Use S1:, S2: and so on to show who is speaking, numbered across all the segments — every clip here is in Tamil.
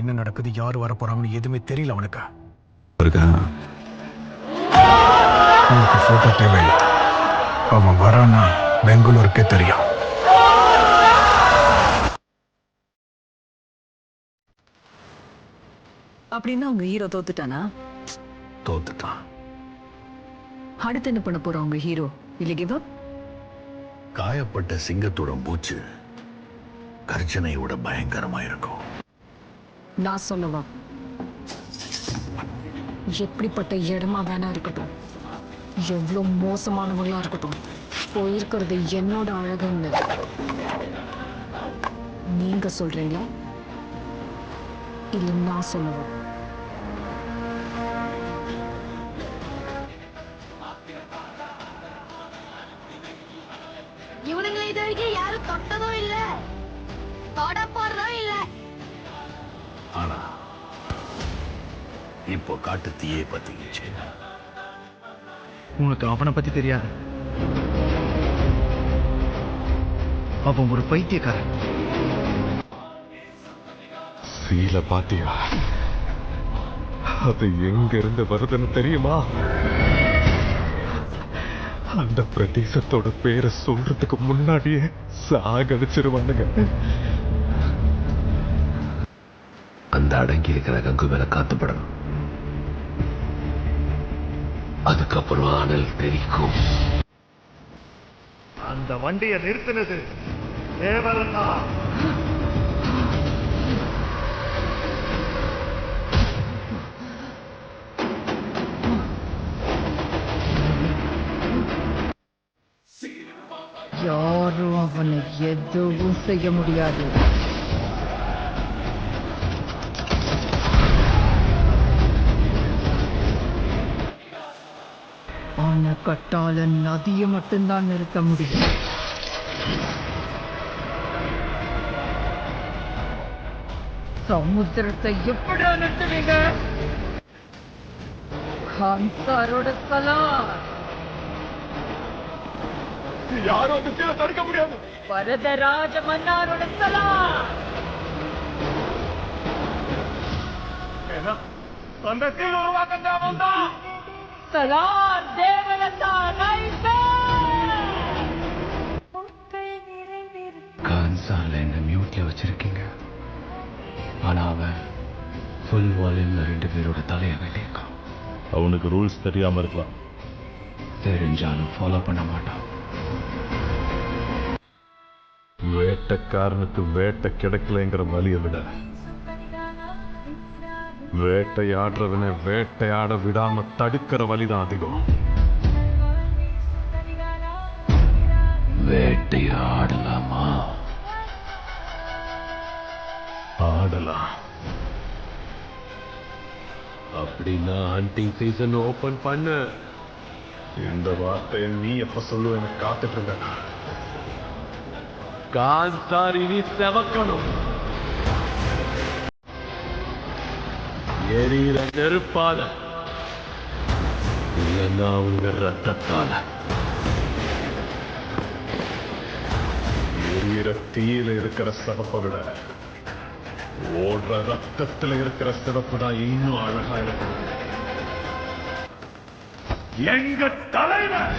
S1: என்ன நடக்குது, யார் வர போறாங்கன்னு எதுவுமே தெரியல அவனுக்கு. உனக்கு போட்டோ தேவையில்லை. அவன் வரான்னா பெங்களூருக்கே தெரியும்.
S2: அப்படின்னா உங்க ஹீரோ தோத்துட்டானா?
S1: தோத்துட்டான்.
S2: அடுத்து என்ன பண்ண போறோம் உங்க ஹீரோ? இல்ல கிவ் அப்?
S3: காயப்பட்ட சிங்கத்தோட மூச்சு கர்ஜனையோட பயங்கரமா இருக்கும்.
S2: நான் சொல்லவா? எப்படிப்பட்ட இடமா வேணா இருக்கட்டும், எவ்வளவு மோசமானவங்களா இருக்கட்டும், போயிருக்கிறது என்னோட அழகுன்னு நீங்க சொல்றீங்களா இல்ல நான் சொல்லவா?
S4: இவனுங்களை இது வரைக்கும் யாரும் தொட்டதும் இல்ல, தொட போறதும் இல்ல.
S3: ஆனா இப்போ காட்டு தீயே பத்திக்கிச்சு.
S5: உனக்கு அவனை பத்தி தெரியாது. அவன் ஒரு பைத்தியக்காரன்.
S6: சீல பாத்தியா? அது எங்க இருந்து வருதுன்னு தெரியுமா? அந்த பிரதேசத்தோட பேரை சொல்றதுக்கு முன்னாடியே சாகடிச்சிருவானுங்க.
S3: அந்த அடங்கி இருக்கிற கங்கு மேல காத்துப்படணும். அதுக்கப்புறம் அனல் தெரிக்கும்.
S5: அந்த வண்டியை நிறுத்தினது தேவலதான்.
S2: யாரும் அவனை எதுவும் செய்ய முடியாது. அவனை கட்டால நதியை மட்டும்தான் நிறுத்த முடியும். சமுத்திரத்தை எப்படா நிறுத்துவீங்க? கான்சாரோட சலாம்.
S6: யாரும் அந்த சீலை தடுக்க முடியாது.
S2: வரதராஜ மன்னாரோட சலாம்.
S6: அந்த சீலை உருவாக்க தேவன்தான்.
S2: சலாம் தேவலதா நைபே.
S3: கான்சால என்ன மியூட்ல வச்சிருக்கீங்க. ஆனா அவன் ஃபுல் வால்யூம்ல 2 பேரோட தலையை வெட்டியிருக்கான்.
S6: அவனுக்கு ரூல்ஸ் தெரியாம இருக்கலாம்.
S3: தெரிஞ்சாலும் ஃபாலோ பண்ண மாட்டான்.
S6: வேட்டைக்காரனுக்கு வேட்டை கிடைக்கலங்கிற வலியை விட வேட்டையாடுறவனை வேட்டையாட விடாம தடுக்கிற வலிதான் அதிகம்.
S3: வேட்டையாடலாமா?
S6: ஆடலாம். அப்படின்னா ஹண்டிங் சீசன் ஓபன் பண்ணு. இந்த வார்த்தையை நீ எப்ப சொல்லுவேன்னு காத்துட்டு இருந்த. கான்சார் இனி செவக்கணும். எரியிற நெருப்பால, இல்லைன்னா உங்க ரத்தத்தால. எரியிற தீயில இருக்கிற சிவப்பை விட ஓடுற ரத்தத்துல இருக்கிற சிவப்பு தான் இன்னும் அழகா இருக்கும். எங்க தலைவர்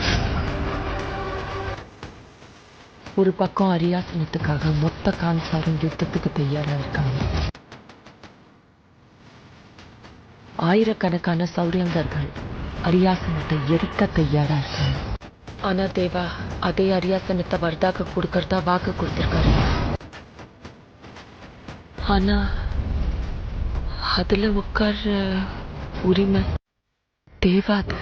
S2: ஒரு பக்கம் அரியாசனத்துக்காக மொத்த கான்சாரும் யுத்தத்துக்கு தயாரா இருக்காங்க. ஆயிரக்கணக்கான சௌரியங்கர்கள் அரியாசனத்தை எரிக்க தயாரா இருக்காங்க. ஆனா தேவா அதே அரியாசனத்தை வர்தாக்கு கொடுக்கறதா வாக்கு கொடுத்திருக்காரு. ஆனா அதுல உட்கார்ற உரிமை தேவாது.